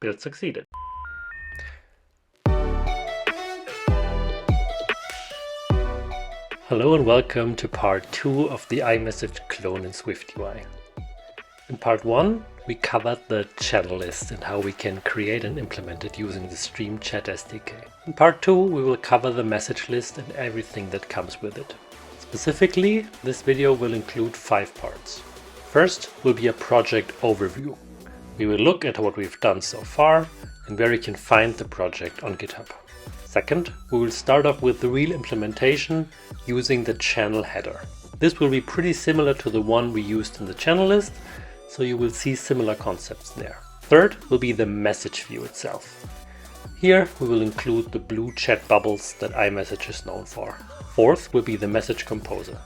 Build succeeded. Hello and welcome to part 2 of the iMessage clone in SwiftUI. In part 1, we covered the channel list and how we can create and implement it using the Stream Chat SDK. In part 2, we will cover the message list and everything that comes with it. Specifically, this video will include 5 parts. First will be a project overview. We will look at what we've done so far and where you can find the project on GitHub. Second, we will start off with the real implementation using the channel header. This will be pretty similar to the one we used in the channel list, so you will see similar concepts there. Third will be the message view itself. Here we will include the blue chat bubbles that iMessage is known for. Fourth will be the message composer.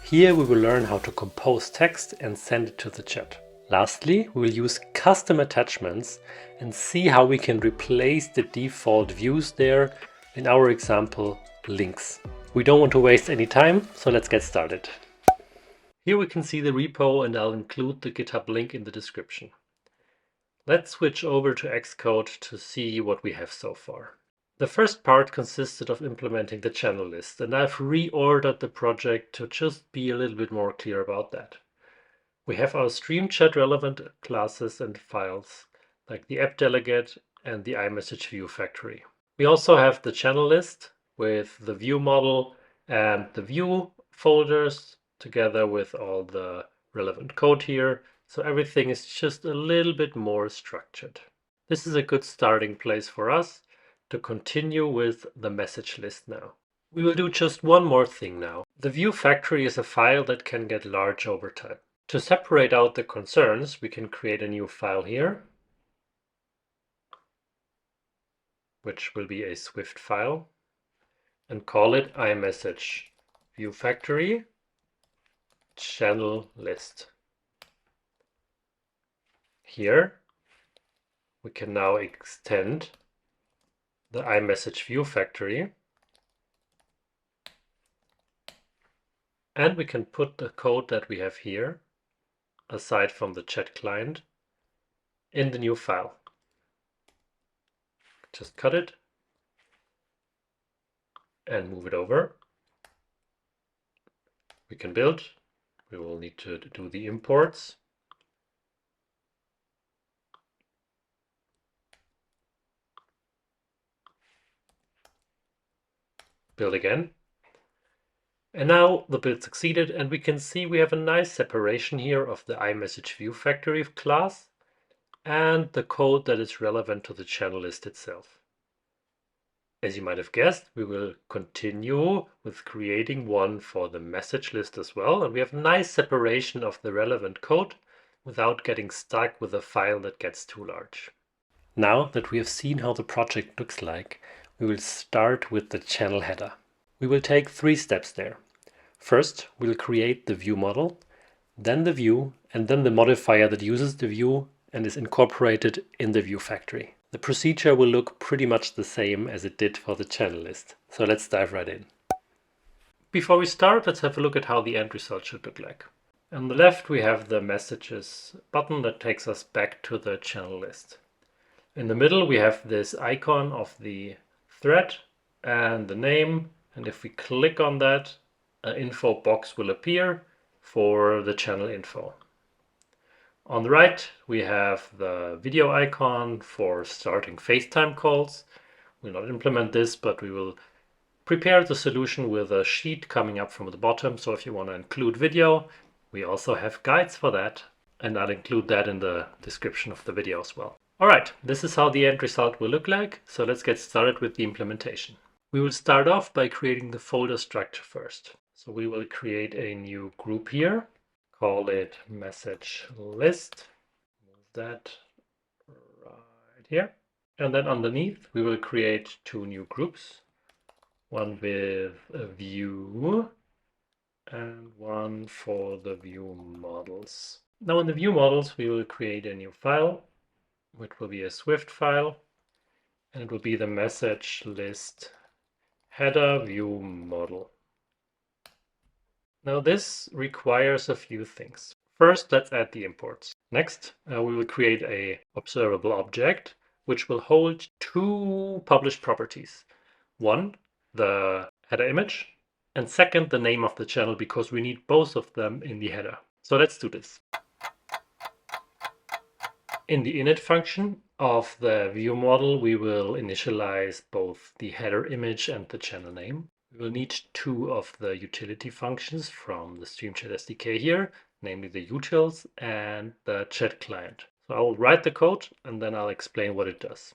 Here we will learn how to compose text and send it to the chat. Lastly, we will use custom attachments and see how we can replace the default views there, in our example, links. We don't want to waste any time, so let's get started. Here we can see the repo and I'll include the GitHub link in the description. Let's switch over to Xcode to see what we have so far. The first part consisted of implementing the channel list, and I've reordered the project to just be a little bit more clear about that. We have our Stream Chat relevant classes and files, like the app delegate and the iMessage view factory. We also have the channel list with the view model and the view folders together with all the relevant code here. So everything is just a little bit more structured. This is a good starting place for us to continue with the message list now. We will do just one more thing now. The view factory is a file that can get large over time. To separate out the concerns, we can create a new file here, which will be a Swift file, and call it iMessage view factory channel list. Here we can now extend the iMessage view factory, and we can put the code that we have here, aside from the chat client, in the new file. Just cut it and move it over. We can build. We will need to do the imports. Build again. And now the build succeeded, and we can see we have a nice separation here of the iMessage view factory class and the code that is relevant to the channel list itself. As you might have guessed, we will continue with creating one for the message list as well, and we have nice separation of the relevant code without getting stuck with a file that gets too large. Now that we have seen how the project looks like, we will start with the channel header. We will take 3 steps there. First, we'll create the view model, then the view, and then the modifier that uses the view and is incorporated in the view factory. The procedure will look pretty much the same as it did for the channel list. So let's dive right in. Before we start, let's have a look at how the end result should look like. On the left, we have the messages button that takes us back to the channel list. In the middle, we have this icon of the thread and the name. And if we click on that, an info box will appear for the channel info. On the right, we have the video icon for starting FaceTime calls. We'll not implement this, but we will prepare the solution with a sheet coming up from the bottom. So if you want to include video, we also have guides for that. And I'll include that in the description of the video as well. All right, this is how the end result will look like. So let's get started with the implementation. We will start off by creating the folder structure first. So we will create a new group here, call it message list. Move that right here. And then underneath, we will create 2 new groups, one with a view and one for the view models. Now in the view models, we will create a new file, which will be a Swift file, and it will be the message list header view model. Now this requires a few things. First, let's add the imports. Next, we will create a observable object which will hold two published properties. One, the header image, and second, the name of the channel, because we need both of them in the header. So let's do this. In the init function of the view model, we will initialize both the header image and the channel name. We will need two of the utility functions from the StreamChat SDK here, namely the utils and the chat client. So I will write the code and then I'll explain what it does.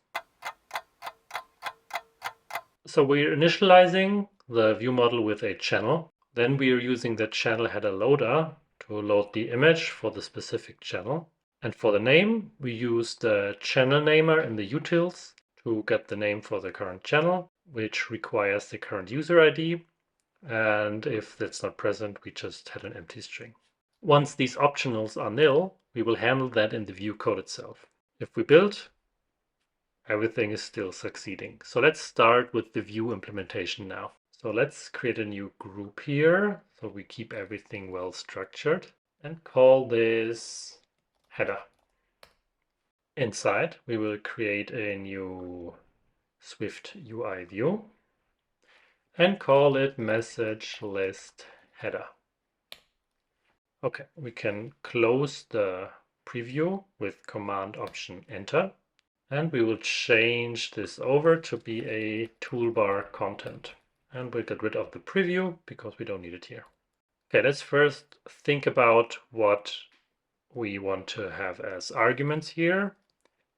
So we're initializing the view model with a channel. Then we are using the channel header loader to load the image for the specific channel. And for the name, we use the channel namer in the utils to get the name for the current channel, which requires the current user ID. And if that's not present, we just had an empty string. Once these optionals are nil, we will handle that in the view code itself. If we build, everything is still succeeding. So let's start with the view implementation now. So let's create a new group here so we keep everything well structured and call this header. Inside, we will create a new SwiftUI view and call it message list header. Okay, we can close the preview with Command Option Enter, and we will change this over to be a toolbar content. And we'll get rid of the preview because we don't need it here. Okay, let's first think about what we want to have as arguments here.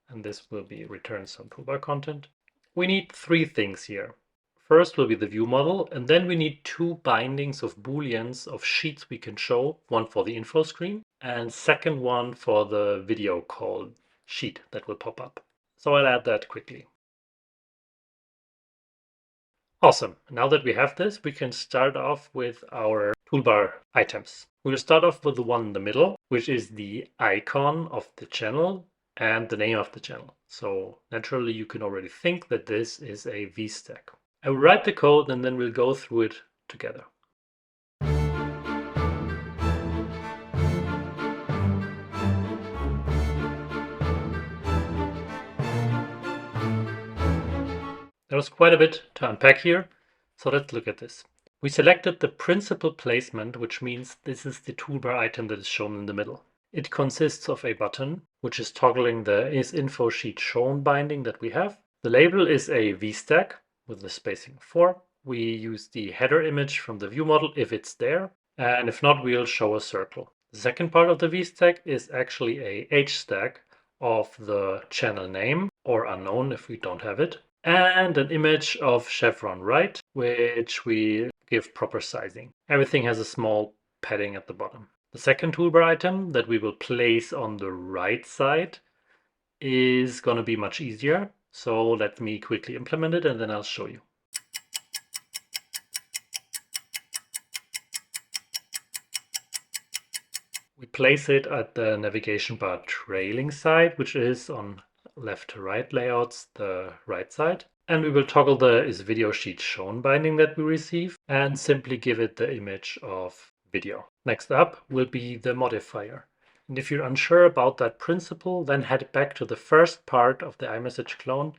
And this will be return some toolbar content. We need three things here. First will be the view model, and then we need two bindings of booleans of sheets we can show, one for the info screen and second one for the video call sheet that will pop up. So I'll add that quickly. Awesome. Now that we have this, we can start off with our toolbar items. We'll start off with the one in the middle, which is the icon of the channel and the name of the channel. So naturally, you can already think that this is a VStack. I will write the code and then we'll go through it together. There was quite a bit to unpack here, so let's look at this. We selected the principal placement, which means this is the toolbar item that is shown in the middle. It consists of a button, which is toggling the isInfo sheet shown binding that we have. The label is a VStack with the spacing 4. We use the header image from the view model if it's there, and if not, we'll show a circle. The second part of the VStack is actually a HStack of the channel name, or unknown if we don't have it, and an image of chevron right, which we give proper sizing. Everything has a small padding at the bottom. The second toolbar item that we will place on the right side is going to be much easier. So let me quickly implement it and then I'll show you. We place it at the navigation bar trailing side, which is on left to right layouts, the right side. And we will toggle the isVideo sheet shown binding that we receive and simply give it the image of video. Next up will be the modifier. And if you're unsure about that principle, then head back to the first part of the iMessage clone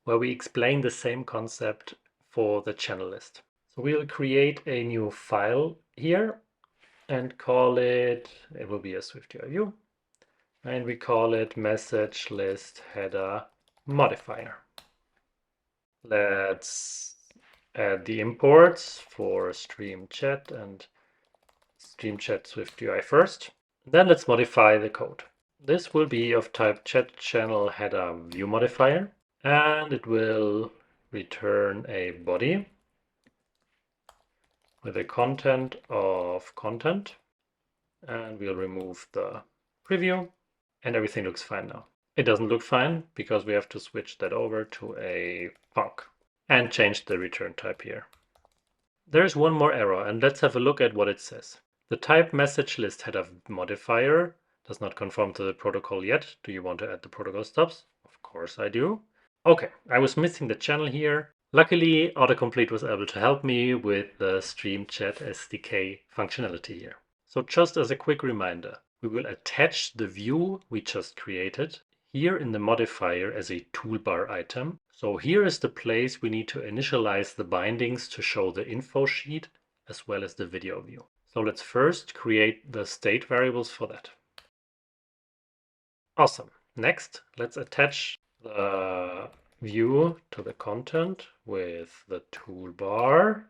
where we explain the same concept for the channel list. So we'll create a new file here and call it will be a SwiftUI view, and we call it message list header modifier. Let's add the imports for StreamChat and StreamChat SwiftUI first. Then let's modify the code. This will be of type chat channel header view modifier, and it will return a body with a content of content, and we'll remove the preview, and everything looks fine now. It doesn't look fine because we have to switch that over to a func and change the return type here. There's one more error, and let's have a look at what it says. The type message list header modifier does not conform to the protocol yet. Do you want to add the protocol stubs? Of course I do. Okay, I was missing the channel here. Luckily, autocomplete was able to help me with the StreamChat SDK functionality here. So just as a quick reminder, we will attach the view we just created here in the modifier as a toolbar item. So here is the place we need to initialize the bindings to show the info sheet as well as the video view. So let's first create the state variables for that. Awesome. Next, let's attach the view to the content with the toolbar.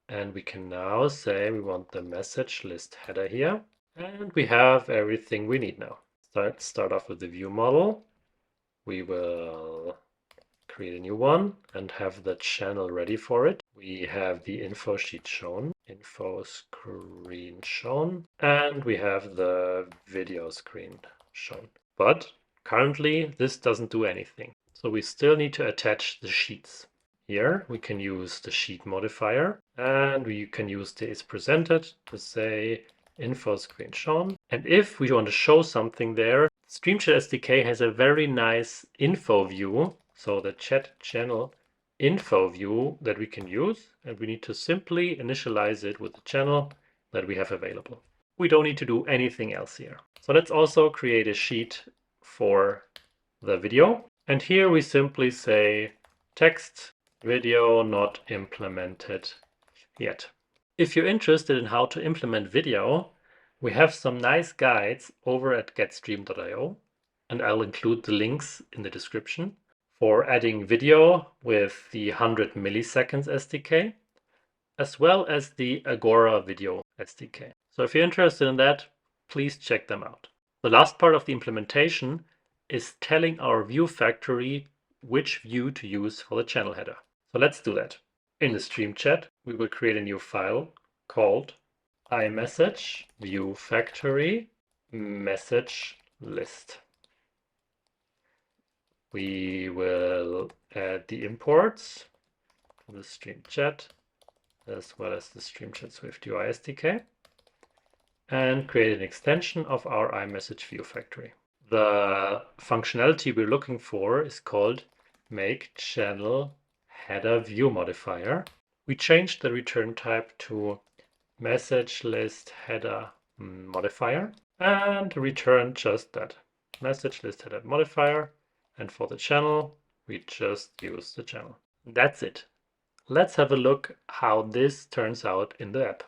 And we can now say we want the message list header here. And we have everything we need now. So let's start off with the view model. We will create a new one and have the channel ready for it. We have the info sheet shown, info screen shown, and we have the video screen shown. But currently this doesn't do anything. So we still need to attach the sheets. Here we can use the sheet modifier, and we can use the is presented to say info screen shown. And if we want to show something there, StreamChat SDK has a very nice info view. So the chat channel info view that we can use, and we need to simply initialize it with the channel that we have available. We don't need to do anything else here. So let's also create a sheet for the video. And here we simply say text video not implemented yet. If you're interested in how to implement video, we have some nice guides over at getstream.io, and I'll include the links in the description, for adding video with the 100 milliseconds SDK, as well as the Agora video SDK. So if you're interested in that, please check them out. The last part of the implementation is telling our view factory which view to use for the channel header. So let's do that. In the stream chat, we will create a new file called iMessage view factory message list. We will add the imports to the stream chat as well as the stream chat SwiftUI SDK and create an extension of our iMessage view factory. The functionality we're looking for is called make channel header view modifier. We changed the return type to message list header modifier and return just that message list header modifier. And for the channel, we just use the channel. That's it. Let's have a look how this turns out in the app.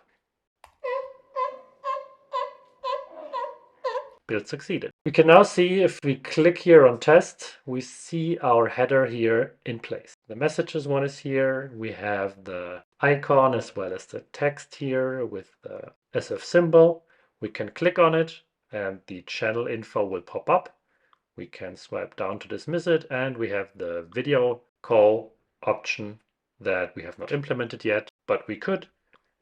Build succeeded. We can now see if we click here on test, we see our header here in place. The messages one is here. We have the icon as well as the text here with the SF symbol. We can click on it and the channel info will pop up. We can swipe down to dismiss it, and we have the video call option that we have not implemented yet, but we could,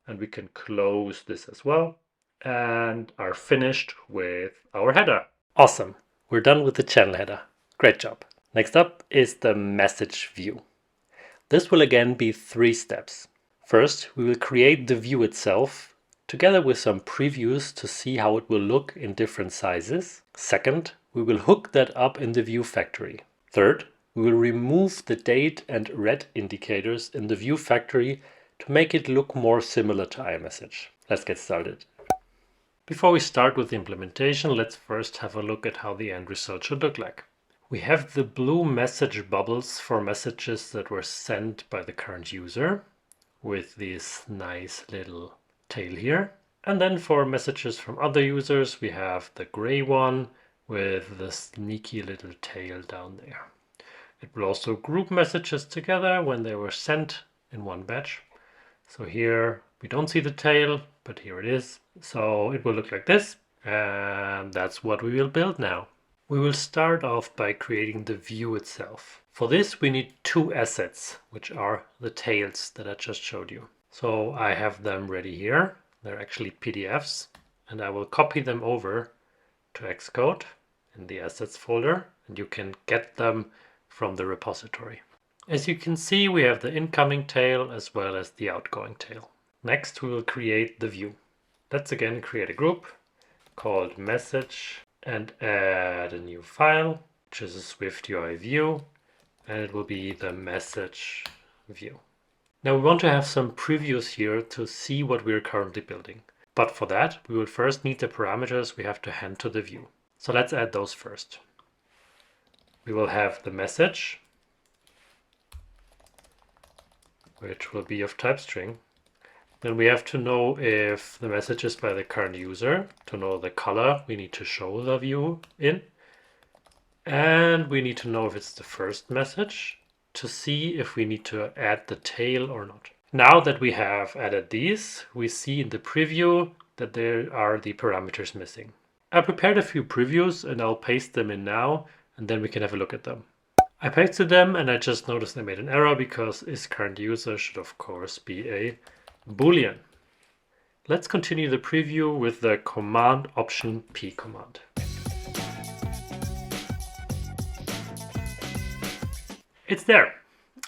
and we can close this as well and are finished with our header. Awesome. We're done with the channel header. Great job. Next up is the message view. This will again be 3 steps. First, we will create the view itself together with some previews to see how it will look in different sizes. Second, we will hook that up in the view factory. Third, we will remove the date and red indicators in the view factory to make it look more similar to iMessage. Let's get started. Before we start with the implementation, let's first have a look at how the end result should look like. We have the blue message bubbles for messages that were sent by the current user with this nice little tail here. And then for messages from other users, we have the gray one with the sneaky little tail down there. It will also group messages together when they were sent in one batch. So here we don't see the tail, but here it is. So it will look like this, and that's what we will build now. We will start off by creating the view itself. For this we need 2 assets, which are the tails that I just showed you. So I have them ready here. They're actually PDFs, and I will copy them over to Xcode in the assets folder, and you can get them from the repository. As you can see, we have the incoming tail as well as the outgoing tail. Next, we will create the view. Let's again create a group called message and add a new file, which is a SwiftUI view, and it will be the message view. Now we want to have some previews here to see what we're currently building. But for that, we will first need the parameters we have to hand to the view. So let's add those first. we will have the message, which will be of type string. Then we have to know if the message is by the current user. To know the color, we need to show the view in. And we need to know if it's the first message to see if we need to add the tail or not. Now that we have added these, we see in the preview that there are the parameters missing. I prepared a few previews and I'll paste them in now, and then we can have a look at them. I pasted them and I just noticed I made an error because isCurrentUser should of course be a Boolean. Let's continue the preview with the Command Option P command. It's there.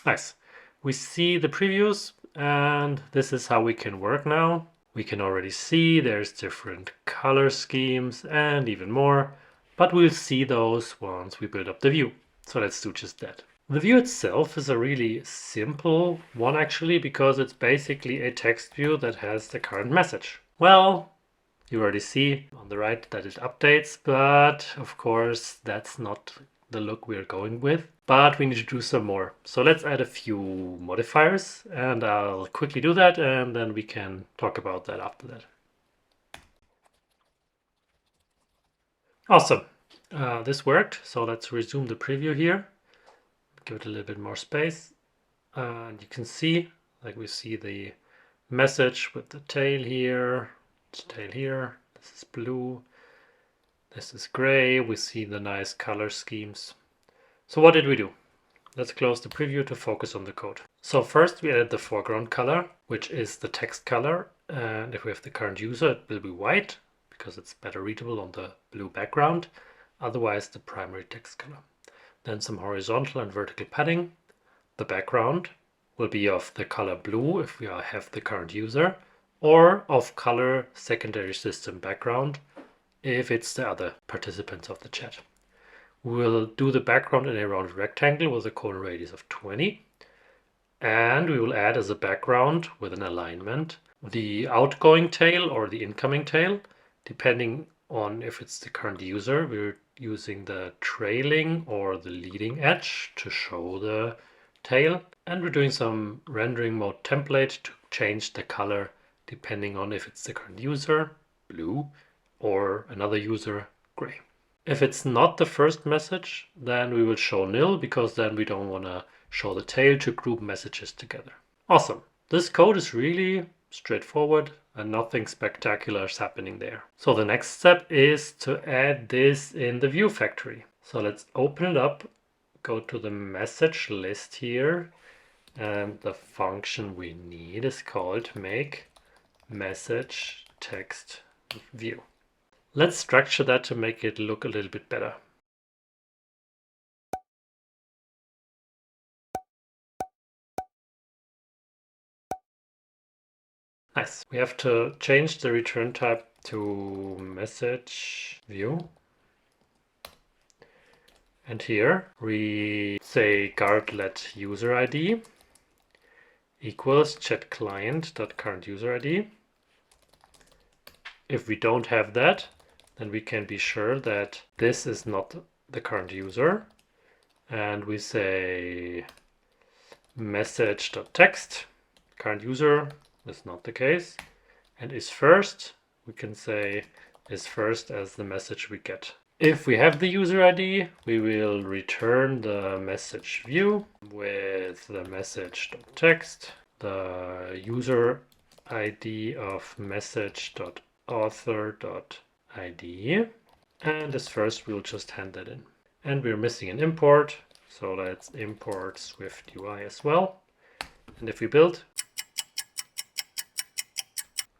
Nice. We see the previews and this is how we can work now. We can already see there's different color schemes and even more, but we'll see those once we build up the view. So let's do just that. The view itself is a really simple one actually, because it's basically a text view that has the current message. Well, you already see on the right that it updates, but of course that's not the look we're going with. But we need to do some more. So let's add a few modifiers and I'll quickly do that and then we can talk about that after that. Awesome. This worked. So let's resume the preview here. Give it a little bit more space. And you can see, like we see the message with the tail here, This is blue. This is gray. We see the nice color schemes. So what did we do? Let's close the preview to focus on the code. So first we added the foreground color, which is the text color. And if we have the current user, it will be white because it's better readable on the blue background. Otherwise, the primary text color. Then some horizontal and vertical padding. The background will be of the color blue if we have the current user, or of color secondary system background if it's the other participants of the chat. We'll do the background in a rounded rectangle with a corner radius of 20. And we will add as a background with an alignment the outgoing tail or the incoming tail, depending on if it's the current user. We're using the trailing or the leading edge to show the tail. And we're doing some rendering mode template to change the color depending on if it's the current user, blue, or another user, gray. If it's not the first message, then we will show nil because then we don't want to show the tail to group messages together. Awesome. This code is really straightforward and nothing spectacular is happening there. So the next step is to add this in the view factory. So let's open it up, go to the message list here, and the function we need is called make message text view. Let's structure that to make it look a little bit better. Nice. We have to change the return type to message view. And here we say guard let user ID equals chat client.current user ID. If we don't have that, then we can be sure that this is not the current user. And we say message.text, current user is not the case. And is first, we can say is first as the message we get. If we have the user ID, we will return the message view with the message.text, the user ID of message.author.id, and as first we'll just hand that in. And we're missing an import, so let's import SwiftUI as well. And if we build,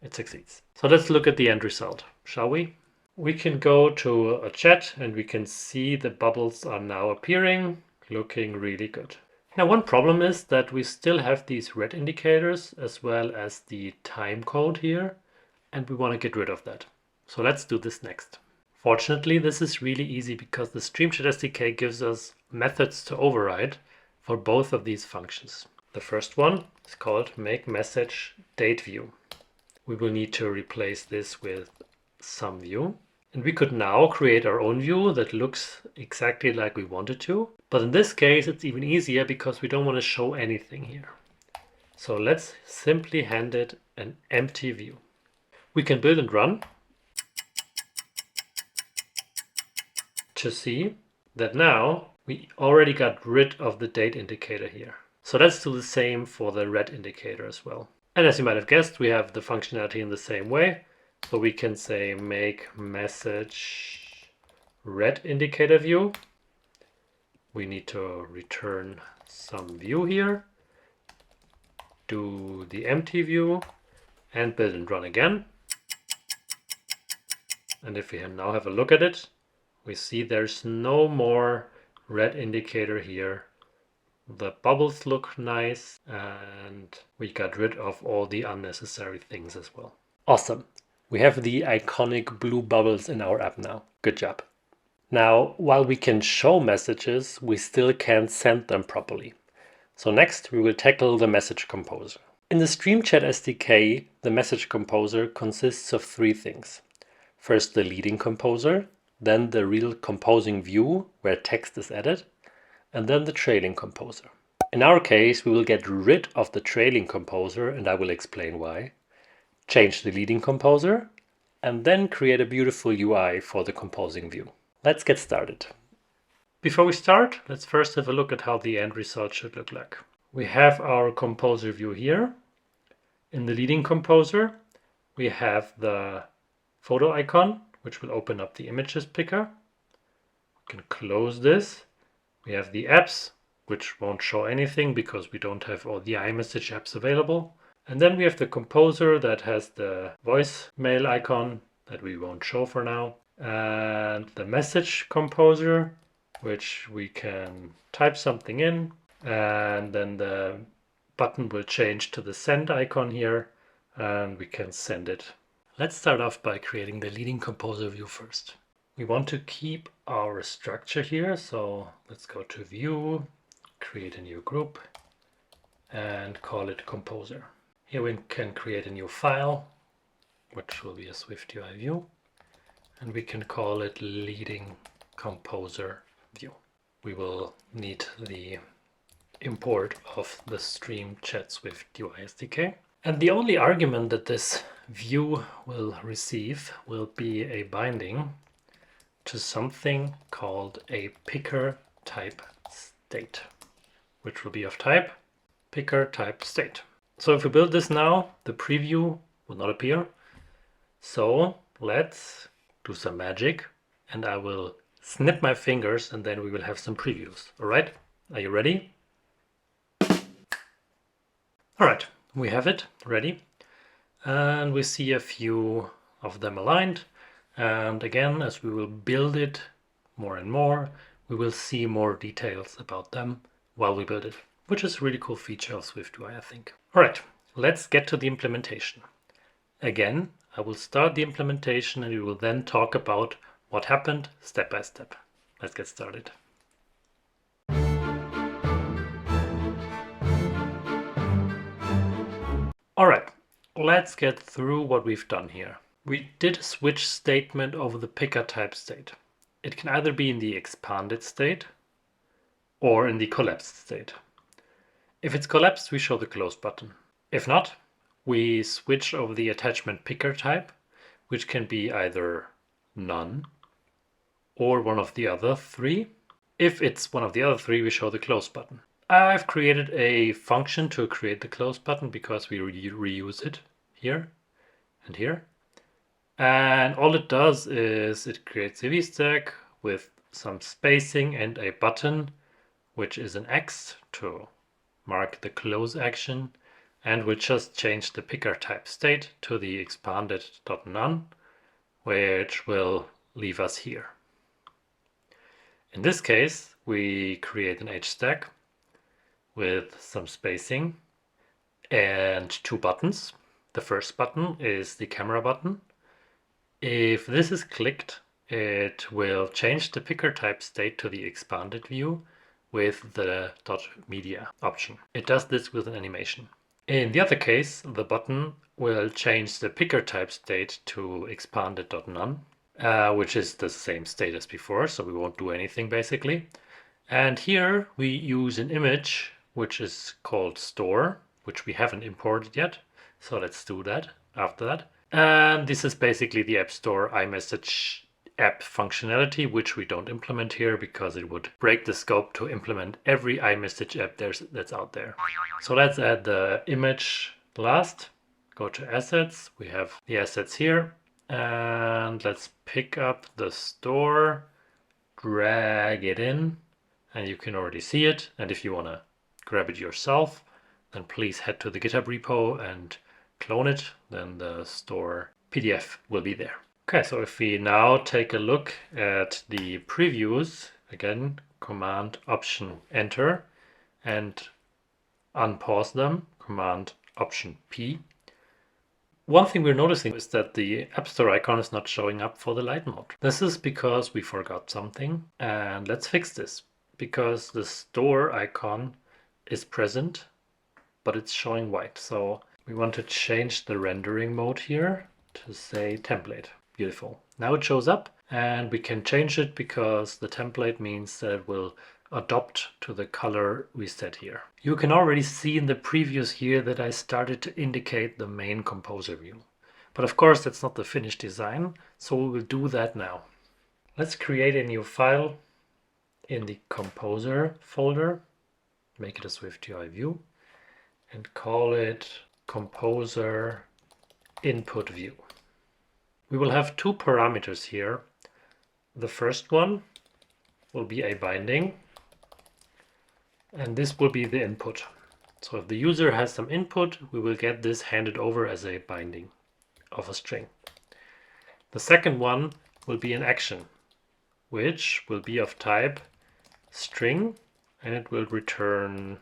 it succeeds. So let's look at the end result, shall we? We can go to a chat and we can see the bubbles are now appearing, looking really good. Now one problem is that we still have these red indicators as well as the time code here, and we want to get rid of that. So let's do this next. Fortunately, this is really easy because the StreamChat SDK gives us methods to override for both of these functions. The first one is called make message date view. We will need to replace this with some view. And we could now create our own view that looks exactly like we wanted to. But in this case, it's even easier because we don't want to show anything here. So let's simply hand it an empty view. We can build and run to see that now we already got rid of the date indicator here. So let's do the same for the red indicator as well. And as you might have guessed, we have the functionality in the same way. So we can say make message red indicator view. We need to return some view here, do the empty view, and build and run again. And if we now have a look at it, we see there's no more red indicator here. The bubbles look nice, and we got rid of all the unnecessary things as well. Awesome. We have the iconic blue bubbles in our app now. Good job. Now, while we can show messages, we still can't send them properly. So next, we will tackle the message composer. In the StreamChat SDK, the message composer consists of three things. First, the leading composer, then the real composing view where text is added, and then the trailing composer. In our case, we will get rid of the trailing composer, and I will explain why. Change the leading composer, and then create a beautiful UI for the composing view. Let's get started. Before we start, let's first have a look at how the end result should look like. We have our composer view here. In the leading composer, we have the photo icon, which will open up the images picker. We can close this. We have the apps, which won't show anything because we don't have all the iMessage apps available. And then we have the composer that has the voicemail icon that we won't show for now. And the message composer, which we can type something in, and then the button will change to the send icon here, and we can send it. Let's start off by creating the leading composer view first. We want to keep our structure here, so let's go to view, create a new group, and call it composer. Here we can create a new file, which will be a SwiftUI view, and we can call it leading composer view. We will need the import of the StreamChat SwiftUI SDK. And the only argument that this view will receive will be a binding to something called a picker type state, which will be of type picker type state. So if we build this now, the preview will not appear. So let's do some magic, and I will snip my fingers, and then we will have some previews. All right, are you ready? All right, we have it ready, and we see a few of them aligned. And again, as we will build it more and more, we will see more details about them while we build it, which is a really cool feature of SwiftUI, I think. All right, let's get to the implementation. Again, I will start the implementation and we will then talk about what happened step by step. Let's get started. All right, let's get through what we've done here. We did a switch statement over the picker type state. It can either be in the expanded state or in the collapsed state. If it's collapsed, we show the close button. If not, we switch over the attachment picker type, which can be either none or one of the other three. If it's one of the other three, we show the close button. I've created a function to create the close button because we reuse it here and here. And all it does is it creates a VStack with some spacing and a button, which is an X to mark the close action, and we'll just change the picker type state to the expanded.none, which will leave us here. In this case, we create an HStack with some spacing and two buttons. The first button is the camera button. If this is clicked, it will change the picker type state to the expanded view with the .media option. It does this with an animation. In the other case, the button will change the picker type state to expanded.none, which is the same state as before, so we won't do anything basically. And here we use an image which is called store, which we haven't imported yet. So let's do that after that. And this is basically the App Store iMessage app functionality, which we don't implement here because it would break the scope to implement every iMessage app that's out there. So let's add the image last. Go to assets. We have the assets here. And let's pick up the store, drag it in, and you can already see it. And if you want to grab it yourself, then please head to the GitHub repo and clone it. Then the store PDF will be there. Okay, so if we now take a look at the previews, again, Command Option Enter, and unpause them, Command Option P. One thing we're noticing is that the App Store icon is not showing up for the light mode. This is because we forgot something, and let's fix this. Because the store icon is present, but it's showing white. So we want to change the rendering mode here to say template. Beautiful. Now it shows up, and we can change it because the template means that it will adopt to the color we set here. You can already see in the previews here that I started to indicate the main composer view. But of course that's not the finished design, so we will do that now. Let's create a new file in the composer folder, make it a SwiftUI view, and call it composer input view. We will have two parameters here. The first one will be a binding, and this will be the input. So if the user has some input, we will get this handed over as a binding of a string. The second one will be an action, which will be of type string, and it will return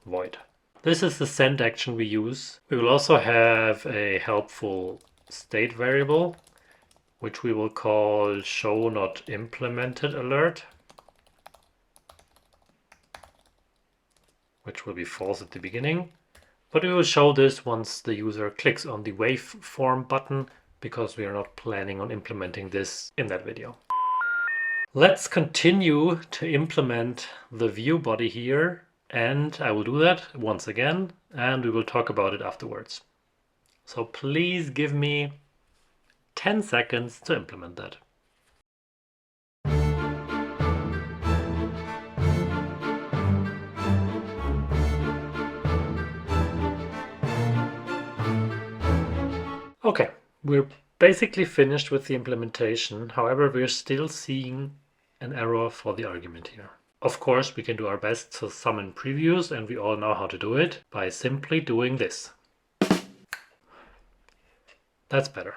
void. This is the send action we use. We will also have a helpful state variable, which we will call show not implemented alert, which will be false at the beginning. But we will show this once the user clicks on the waveform button, because we are not planning on implementing this in that video. Let's continue to implement the view body here, and I will do that once again, and we will talk about it afterwards. So please give me 10 seconds to implement that. Okay, we're basically finished with the implementation. However, we're still seeing an error for the argument here. Of course, we can do our best to summon previews, and we all know how to do it by simply doing this. That's better.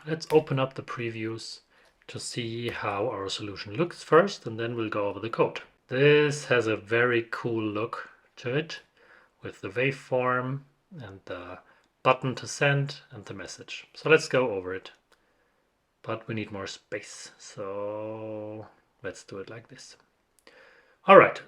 Let's open up the previews to see how our solution looks first, and then we'll go over the code. This has a very cool look to it, with the waveform and the button to send and the message. So let's go over it. But we need more space, so let's do it like this. All right,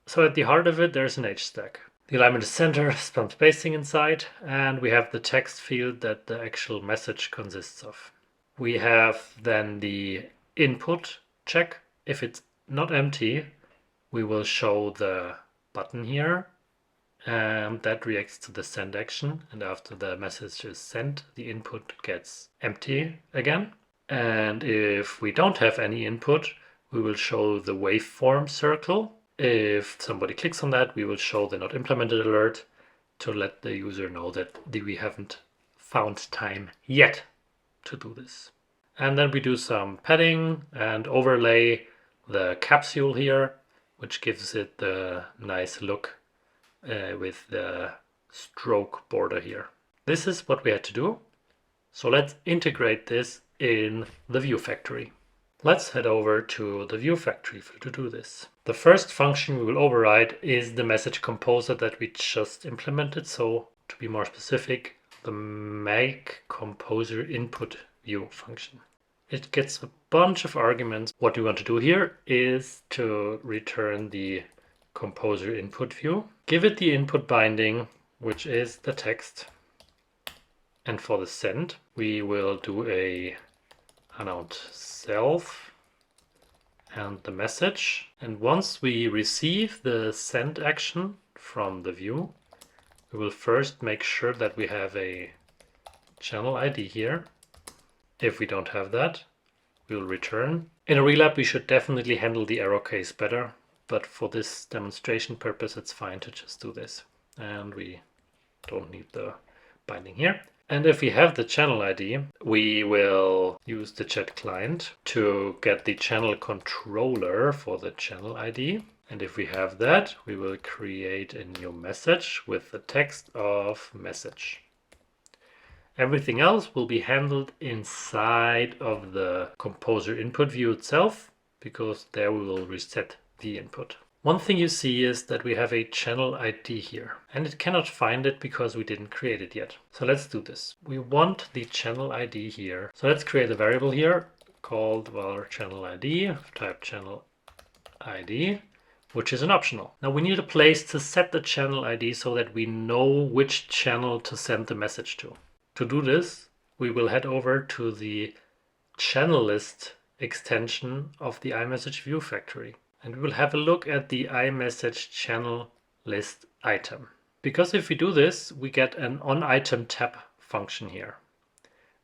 so at the heart of it, there's an H stack. The alignment is center, some spacing inside, and we have the text field that the actual message consists of. We have then the input check. If it's not empty, we will show the button here, and that reacts to the send action. And after the message is sent, the input gets empty again. And if we don't have any input, we will show the waveform circle. If somebody clicks on that, we will show the not implemented alert to let the user know that we haven't found time yet to do this. And then we do some padding and overlay the capsule here, which gives it the nice look with the stroke border here. This is what we had to do. So let's integrate this in the View Factory. Let's head over to the View Factory to do this. The first function we will override is the message composer that we just implemented. So to be more specific, the make composer input view function. It gets a bunch of arguments. What we want to do here is to return the composer input view, give it the input binding, which is the text. And for the send, we will do a unknown self and the message. And once we receive the send action from the view, we will first make sure that we have a channel ID here. If we don't have that, we'll return. In a real app, we should definitely handle the error case better, but for this demonstration purpose, it's fine to just do this. And we don't need the binding here. And if we have the channel ID, we will use the chat client to get the channel controller for the channel ID. And if we have that, we will create a new message with the text of message. Everything else will be handled inside of the composer input view itself, because there we will reset the input. One thing you see is that we have a channel ID here, and it cannot find it because we didn't create it yet. So let's do this. We want the channel ID here. So let's create a variable here called channel ID, type channel ID, which is an optional. Now we need a place to set the channel ID so that we know which channel to send the message to. To do this, we will head over to the channel list extension of the iMessage view factory. And we will have a look at the iMessage channel list item. Because if we do this, we get an onItem tab function here.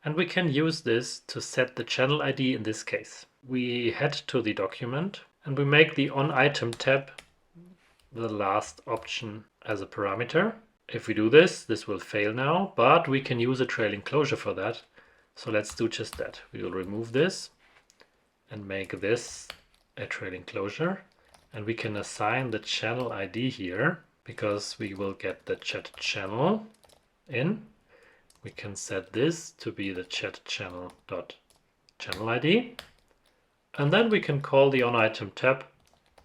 And we can use this to set the channel ID in this case. We head to the document and we make the onItem tab the last option as a parameter. If we do this, this will fail now, but we can use a trailing closure for that. So let's do just that. We will remove this and make this a trailing closure, and we can assign the channel ID here because we will get the chat channel in. We can set this to be the chat channel dot channel ID, and then we can call the onItem tab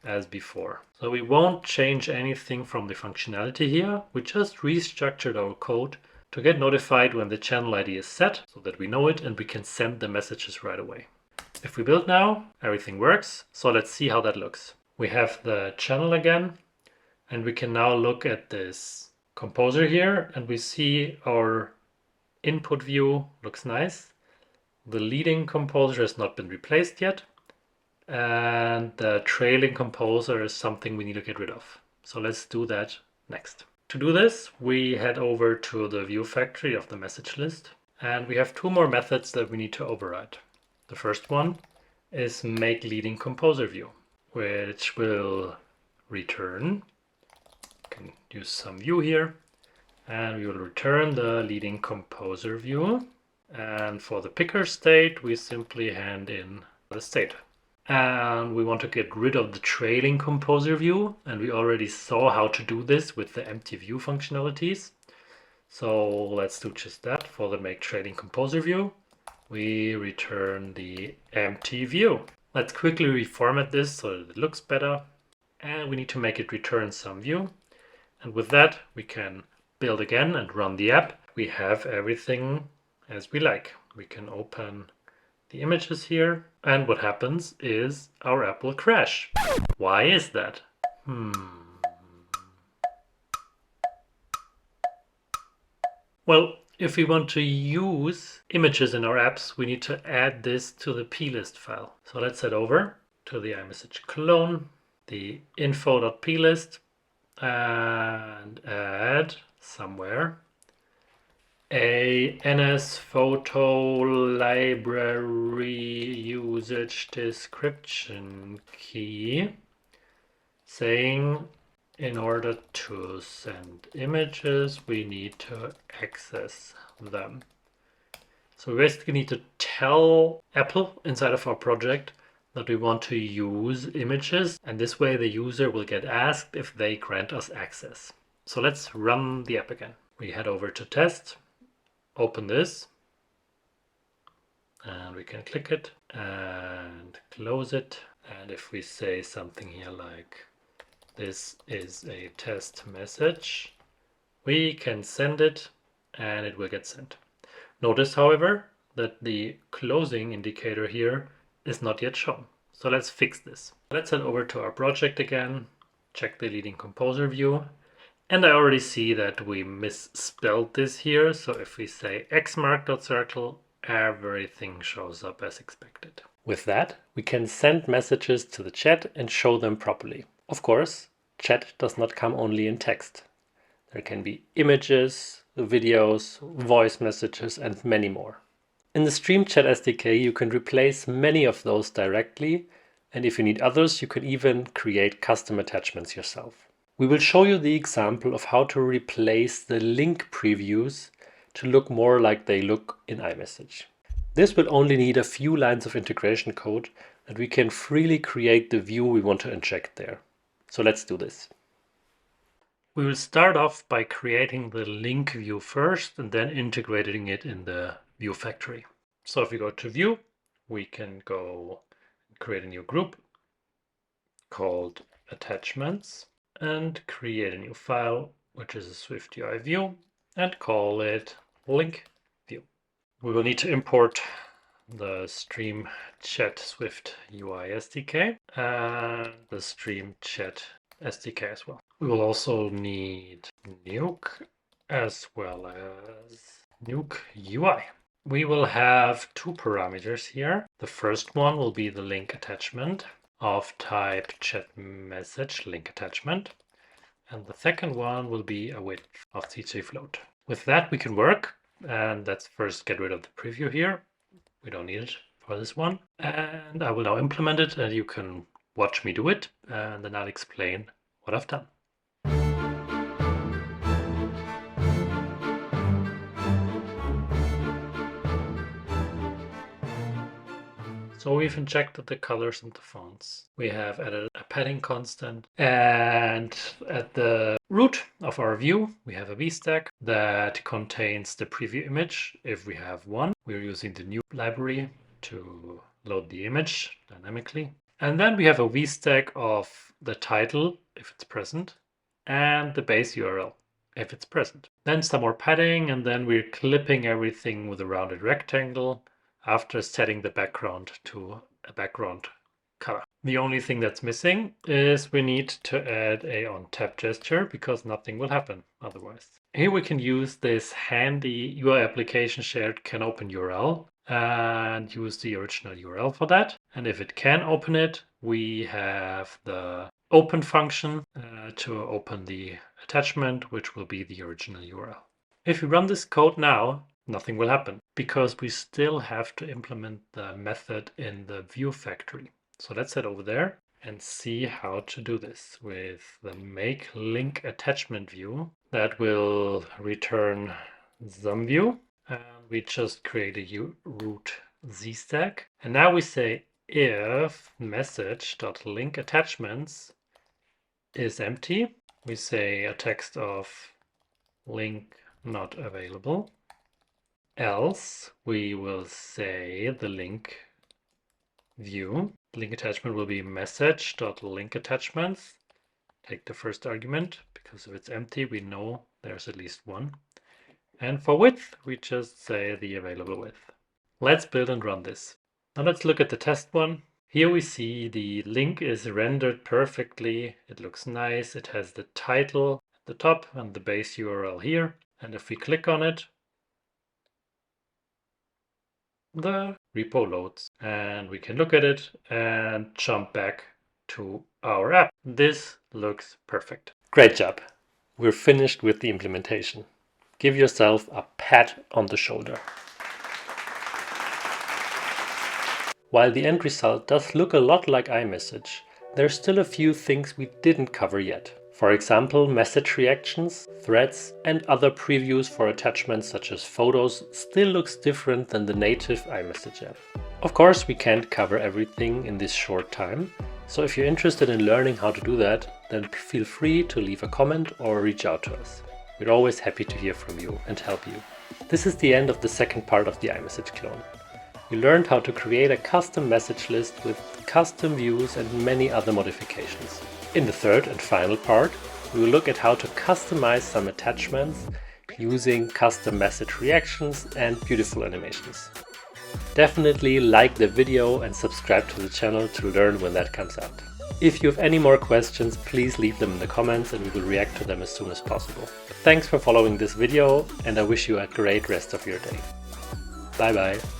as before. So we won't change anything from the functionality here. We just restructured our code to get notified when the channel ID is set so that we know it and we can send the messages right away. If we build now, everything works. So let's see how that looks. We have the channel again, and we can now look at this composer here, and we see our input view looks nice. The leading composer has not been replaced yet, and the trailing composer is something we need to get rid of. So let's do that next. To do this, we head over to the view factory of the message list, and we have two more methods that we need to override. The first one is make leading composer view, which will return. You can use some view here, and we will return the leading composer view. And for the picker state, we simply hand in the state. And we want to get rid of the trailing composer view, and we already saw how to do this with the empty view functionalities. So let's do just that. For the make trailing composer view, we return the empty view. Let's quickly reformat this so that it looks better. And we need to make it return some view. And with that, we can build again and run the app. We have everything as we like. We can open the images here. And what happens is our app will crash. Why is that? Well, if we want to use images in our apps, we need to add this to the plist file. So let's head over to the iMessage clone, the info.plist, and add somewhere a NS photo library usage description key saying in order to send images, we need to access them. So we basically need to tell Apple inside of our project that we want to use images, and this way the user will get asked if they grant us access. So let's run the app again. We head over to test, open this, and we can click it and close it. And if we say something here like, this is a test message, we can send it and it will get sent. Notice, however, that the closing indicator here is not yet shown. So let's fix this. Let's head over to our project again, check the leading composer view, and I already see that we misspelled this here. So if we say xmark.circle, everything shows up as expected. With that, we can send messages to the chat and show them properly. Of course, chat does not come only in text. There can be images, videos, voice messages, and many more. In the Stream Chat SDK, you can replace many of those directly, and if you need others, you can even create custom attachments yourself. We will show you the example of how to replace the link previews to look more like they look in iMessage. This will only need a few lines of integration code that we can freely create the view we want to inject there. So let's do this. We will start off by creating the link view first and then integrating it in the view factory. So if we go to view, we can go create a new group called attachments and create a new file, which is a SwiftUI view, and call it link view. We will need to import the Stream Chat SwiftUI SDK and the Stream Chat SDK as well. We will also need Nuke as well as Nuke UI. We will have two parameters here. The first one will be the link attachment of type chat message link attachment. And the second one will be a width of TJ float. With that we can work, and let's first get rid of the preview here. We don't need it for this one. And I will now implement it, and you can watch me do it, and then I'll explain what I've done. So we've injected the colors and the fonts. We have added a padding constant, and at the root of our view we have a vstack that contains the preview image if we have one. We're using the new library to load the image dynamically. And then we have a vstack of the title if it's present and the base URL if it's present. Then some more padding, and then we're clipping everything with a rounded rectangle after setting the background to a background color. The only thing that's missing is we need to add a on tap gesture because nothing will happen otherwise. Here we can use this handy UI application shared can open URL and use the original URL for that. And if it can open it, we have the open function to open the attachment, which will be the original URL. If we run this code now, nothing will happen because we still have to implement the method in the view factory. So let's head over there and see how to do this with the make link attachment view that will return some view. And we just create a root zstack. And now we say if message.linkAttachments is empty, we say a text of link not available. Else we will say the link view. Link attachment will be message.linkAttachments. Take the first argument because if it's empty, we know there's at least one. And for width, we just say the available width. Let's build and run this. Now let's look at the test one. Here we see the link is rendered perfectly. It looks nice. It has the title at the top and the base URL here. And if we click on it, the repo loads and we can look at it and jump back to our app. This looks perfect. Great job. We're finished with the implementation. Give yourself a pat on the shoulder. While the end result does look a lot like iMessage, there's still a few things we didn't cover yet. For example, message reactions, threads, and other previews for attachments such as photos still looks different than the native iMessage app. Of course, we can't cover everything in this short time, so if you're interested in learning how to do that, then feel free to leave a comment or reach out to us. We're always happy to hear from you and help you. This is the end of the second part of the iMessage clone. We learned how to create a custom message list with custom views and many other modifications. In the third and final part, we will look at how to customize some attachments using custom message reactions and beautiful animations. Definitely like the video and subscribe to the channel to learn when that comes out. If you have any more questions, please leave them in the comments and we will react to them as soon as possible. Thanks for following this video, and I wish you a great rest of your day. Bye bye.